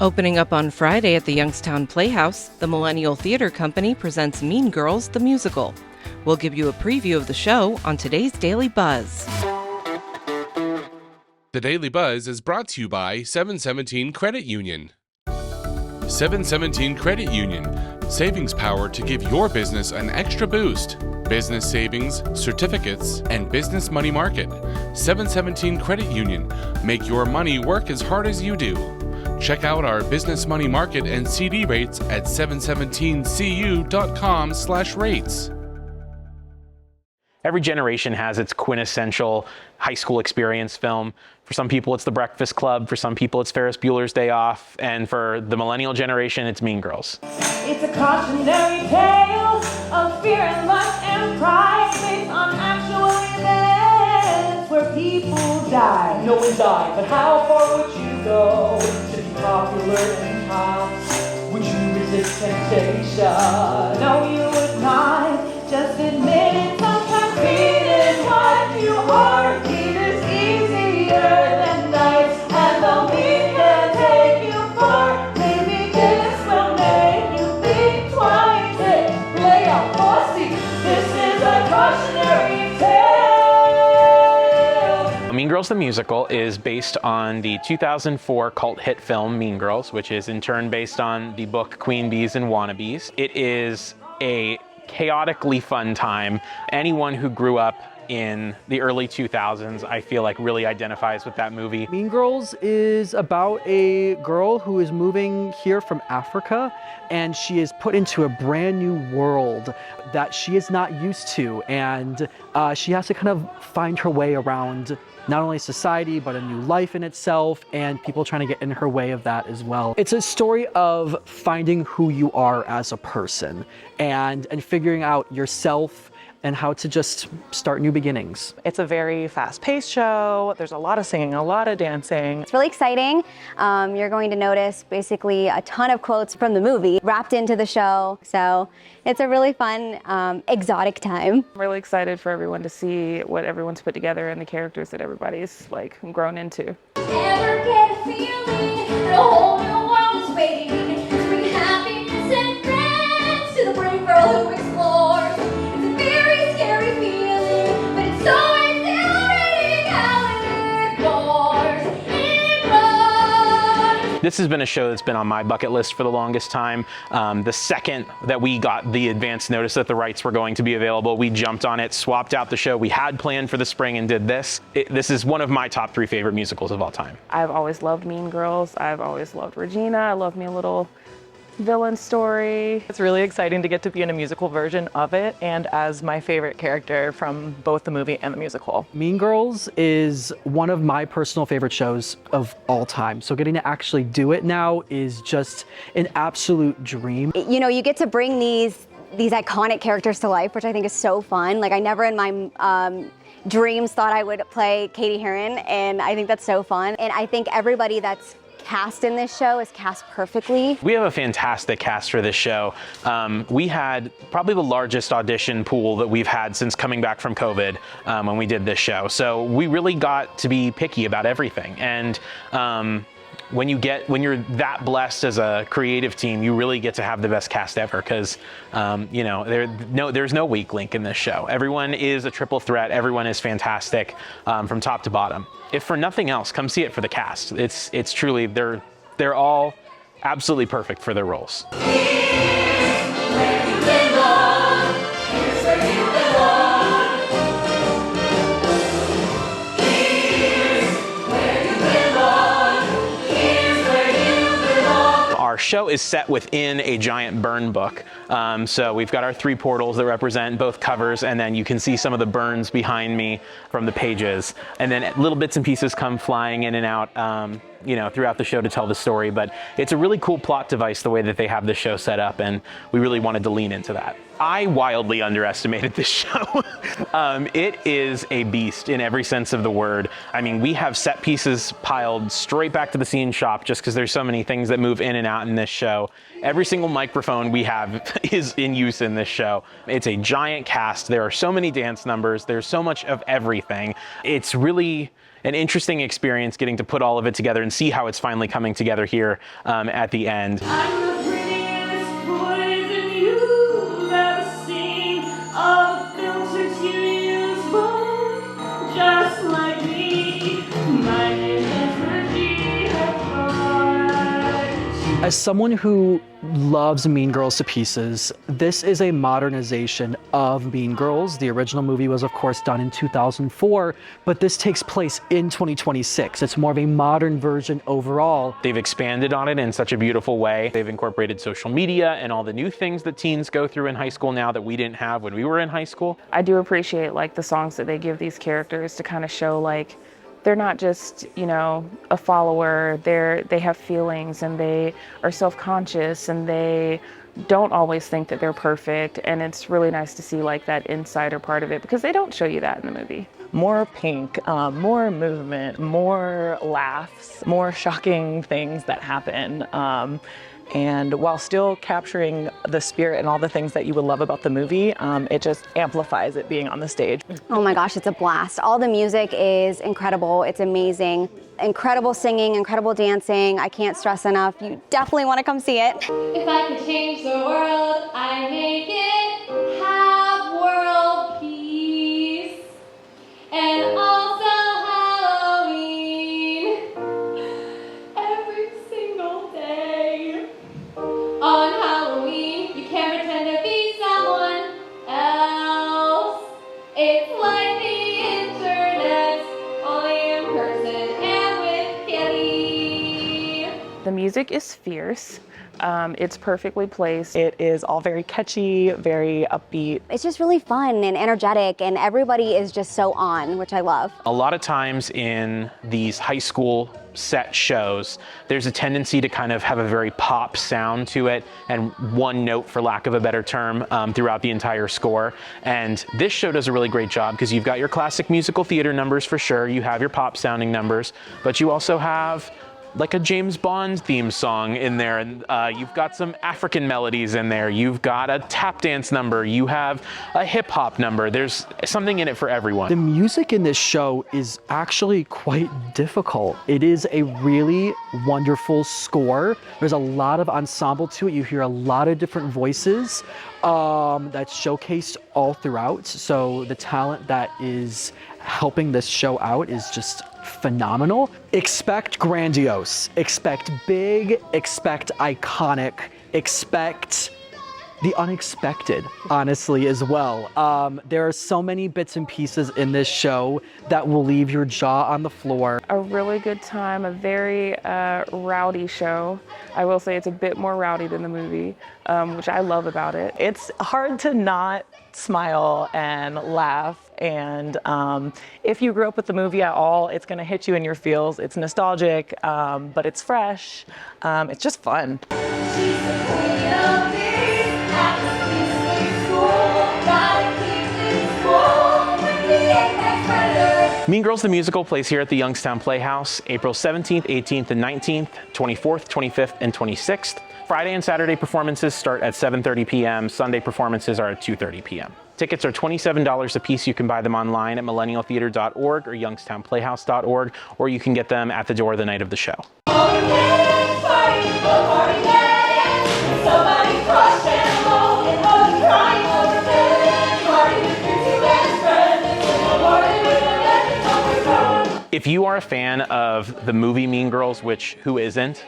Opening up on Friday at the Youngstown Playhouse, the Millennial Theater Company presents Mean Girls, the musical. We'll give you a preview of the show on today's Daily Buzz. The Daily Buzz is brought to you by 717 Credit Union. 717 Credit Union. Savings power to give your business an extra boost. Business savings, certificates, and business money market. 717 Credit Union. Make your money work as hard as you do. Check out our business money market and CD rates at 717cu.com/rates. Every generation has its quintessential high school experience film. For some people, it's The Breakfast Club. For some people, it's Ferris Bueller's Day Off. And for the millennial generation, it's Mean Girls. It's a cautionary tale of fear and lust and pride based on actual events where people die. No one died, but how far would you go to be popular and hot? Would you resist temptation? No, you would not. Just admit it. Sometimes being is what you are. Keep is easier than nice, and though we can take you far, maybe this will make you think twice. Hey, lay out bossy. This is a cautionary tale. Mean Girls the Musical is based on the 2004 cult hit film Mean Girls, which is in turn based on the book Queen Bees and Wannabes. It is a chaotically fun time. Anyone who grew up in the early 2000s, I feel like really identifies with that movie. Mean Girls is about a girl who is moving here from Africa, and she is put into a brand new world that she is not used to, and she has to kind of find her way around not only society, but a new life in itself, and people trying to get in her way of that as well. It's a story of finding who you are as a person and figuring out yourself and how to just start new beginnings. It's a very fast-paced show. There's a lot of singing, a lot of dancing. It's really exciting. You're going to notice basically a ton of quotes from the movie wrapped into the show. So it's a really fun, exotic time. I'm really excited for everyone to see what everyone's put together and the characters that everybody's grown into. Ever get a feeling that a whole new world is waiting to bring happiness and friends to the brave girl who explores? It's a very scary feeling, but it's so exhilarating how it roars. This has been a show that's been on my bucket list for the longest time. The second that we got the advance notice that the rights were going to be available, we jumped on it, swapped out the show we had planned for the spring and did this. This is one of my top 3 favorite musicals of all time. I've always loved Mean Girls. I've always loved Regina. I love me a little villain story. It's really exciting to get to be in a musical version of it and as my favorite character from both the movie and the musical. Mean Girls is one of my personal favorite shows of all time. So getting to actually do it now is just an absolute dream. You know, you get to bring these iconic characters to life, which I think is so fun. Like, I never in my dreams thought I would play Katie Heron, and I think that's so fun. And I think everybody that's cast in this show is cast perfectly. We have a fantastic cast for this show. We had probably the largest audition pool that we've had since coming back from COVID when we did this show. So we really got to be picky about everything. And when you're that blessed as a creative team, you really get to have the best cast ever because, there's no weak link in this show. Everyone is a triple threat. Everyone is fantastic from top to bottom. If for nothing else, come see it for the cast. It's truly, they're all absolutely perfect for their roles. Our show is set within a giant burn book. So we've got our 3 portals that represent both covers, and then you can see some of the burns behind me from the pages. And then little bits and pieces come flying in and out throughout the show to tell the story. But it's a really cool plot device the way that they have the show set up, and we really wanted to lean into that. I wildly underestimated this show. It is a beast in every sense of the word. I mean, we have set pieces piled straight back to the scene shop just because there's so many things that move in and out in this show. Every single microphone we have is in use in this show. It's a giant cast. There are so many dance numbers. There's so much of everything. It's really an interesting experience getting to put all of it together and see how it's finally coming together here at the end. I'm the prettiest poison you've ever seen. All the filters you use won't just like me. My name is Regina. As someone who loves Mean Girls to pieces, this is a modernization of Mean Girls. The original movie was, of course, done in 2004, but this takes place in 2026. It's more of a modern version overall. They've expanded on it in such a beautiful way. They've incorporated social media and all the new things that teens go through in high school now that we didn't have when we were in high school. I do appreciate like the songs that they give these characters to kind of show like they're not just, you know, a follower. They have feelings and they are self-conscious and they don't always think that they're perfect. And it's really nice to see like that insider part of it because they don't show you that in the movie. More pink, more movement, more laughs, more shocking things that happen. And while still capturing the spirit and all the things that you would love about the movie, it just amplifies it being on the stage. Oh my gosh, it's a blast. All the music is incredible. It's amazing. Incredible singing, incredible dancing. I can't stress enough. You definitely want to come see it. If I could change the world, I'd make it have world peace. And also Halloween. Every single day. On Halloween, you can't pretend to be someone else. It's like the internet, only in person and with candy. The music is fierce. It's perfectly placed. It is all very catchy, very upbeat. It's just really fun and energetic, and everybody is just so on, which I love. A lot of times in these high school set shows, there's a tendency to kind of have a very pop sound to it and one note, for lack of a better term, throughout the entire score. And this show does a really great job because you've got your classic musical theater numbers for sure, you have your pop sounding numbers, but you also have like a James Bond theme song in there, and you've got some African melodies in there, you've got a tap dance number, you have a hip hop number. There's something in it for everyone. The music in this show is actually quite difficult. It is a really wonderful score. There's a lot of ensemble to it. You hear a lot of different voices that's showcased all throughout. So the talent that is helping this show out is just phenomenal. Expect grandiose, expect big, expect iconic, expect the unexpected, honestly, as well. There are so many bits and pieces in this show that will leave your jaw on the floor. A really good time, a very rowdy show. I will say it's a bit more rowdy than the movie, which I love about it. It's hard to not smile and laugh. And if you grew up with the movie at all, it's gonna hit you in your feels. It's nostalgic, but it's fresh. It's just fun. She's the queen of bees at the school. Gotta keep things cool with the apex predators. Mean Girls the Musical plays here at the Youngstown Playhouse, April 17th, 18th, and 19th, 24th, 25th, and 26th. Friday and Saturday performances start at 7:30 p.m. Sunday performances are at 2:30 p.m. Tickets are $27 a piece. You can buy them online at millennialtheater.org or youngstownplayhouse.org, or you can get them at the door the night of the show. Somebody crushed and alone, and all you crying over feelings. Party with your two best friends, and party with the legends of. If you are a fan of the movie Mean Girls, which who isn't,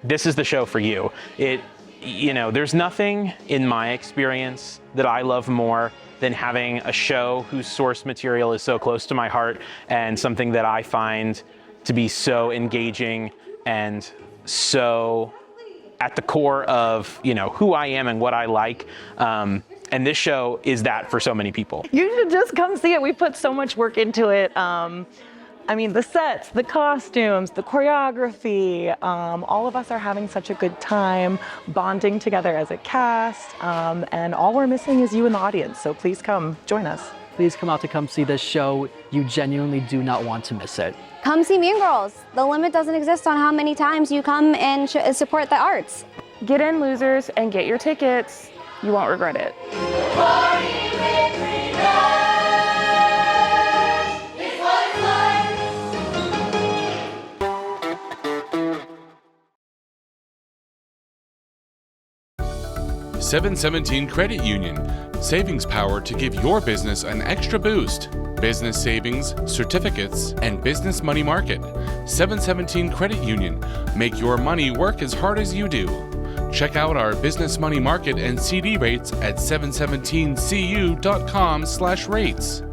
this is the show for you. You know, there's nothing in my experience that I love more than having a show whose source material is so close to my heart and something that I find to be so engaging and so at the core of, you know, who I am and what I like. And this show is that for so many people. You should just come see it. We put so much work into it. I mean, the sets, the costumes, the choreography, all of us are having such a good time bonding together as a cast, and all we're missing is you in the audience, so please come join us. Please come out to come see this show. You genuinely do not want to miss it. Come see Mean Girls. The limit doesn't exist on how many times you come and support the arts. Get in, losers, and get your tickets. You won't regret it. Party with me, it's what it's like. 717 Credit Union. Savings power to give your business an extra boost. Business savings, certificates, and business money market. 717 Credit Union. Make your money work as hard as you do. Check out our business money market and CD rates at 717cu.com/rates.